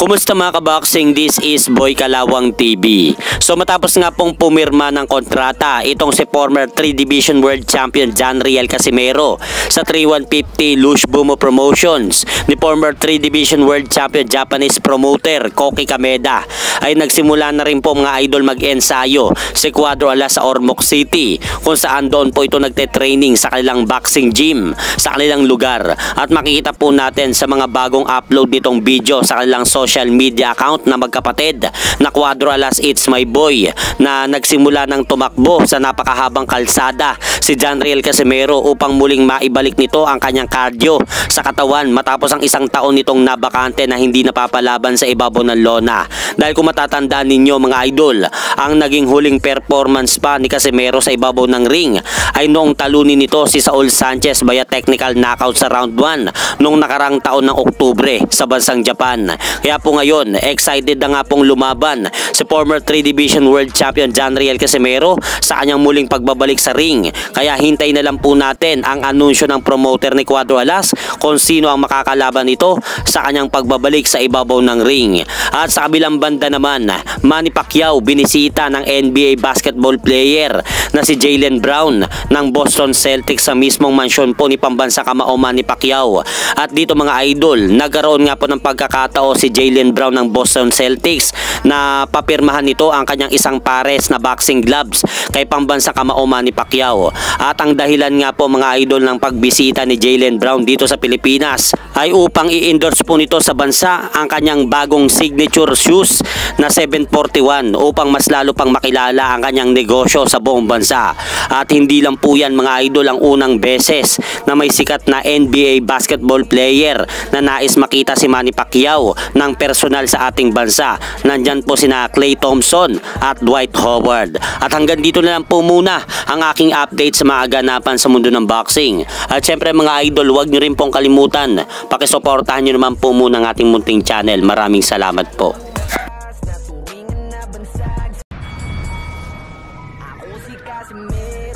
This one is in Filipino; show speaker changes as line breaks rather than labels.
Kumusta mga kaboxing? This is Boy Kalawang TV. So matapos nga pong pumirma ng kontrata itong si former 3 Division World Champion John Riel Casimero sa 3150 Lush Bumo Promotions ni former 3 Division World Champion Japanese promoter Koki Kameda, ay nagsimula na rin po mga idol mag-ensayo si Cuadro Alas sa Ormoc City, kung saan doon po ito nagte-training sa kanilang boxing gym sa kanilang lugar. At makikita po natin sa mga bagong upload nitong video sa kanilang social media account na magkapatid na Cuadro Alas It's My Boy, na nagsimula ng tumakbo sa napakahabang kalsada si John Riel Casimero upang muling maibalik nito ang kanyang cardio sa katawan matapos ang isang taon nitong nabakante na hindi napapalaban sa ibabaw ng lona. Dahil kung matatandaan ninyo mga idol, ang naging huling performance pa ni Casimero sa ibabaw ng ring ay noong talunin nito si Saul Sanchez via technical knockout sa round 1 noong nakarang taon ng Oktubre sa bansang Japan. Kaya po ngayon, excited na nga pong lumaban si former 3 Division World Champion John Riel Casimero sa kanyang muling pagbabalik sa ring. Kaya hintay na lang po natin ang anunsyo ng promoter ni Cuadro Alas kung sino ang makakalaban nito sa kanyang pagbabalik sa ibabaw ng ring. At sa kabilang banda naman, Manny Pacquiao binisita ng NBA basketball player na si Jaylen Brown ng Boston Celtics sa mismong mansyon po ni pambansa kamao Manny Pacquiao. At dito mga idol, nagkaroon nga po ng pagkakataon si Jaylen Brown ng Boston Celtics na papirmahan nito ang kanyang isang pares na boxing gloves kay pambansa kamao Manny Pacquiao. At ang dahilan nga po mga idol ng pagbisita ni Jaylen Brown dito sa Pilipinas ay upang i-endorse po nito sa bansa ang kanyang bagong signature shoes na 741 upang mas lalo pang makilala ang kanyang negosyo sa buong bansa. At hindi lang po yan mga idol ang unang beses na may sikat na NBA basketball player na nais makita si Manny Pacquiao ng personal sa ating bansa. Nandyan po sina Klay Thompson at Dwight Howard. At hanggang dito na lang po muna ang aking update sa mga ganapan sa mundo ng boxing. At syempre mga idol, huwag nyo rin pong kalimutan, pakisuportahan nyo naman po muna ang ating munting channel. Maraming salamat po.
Ako si Casimero.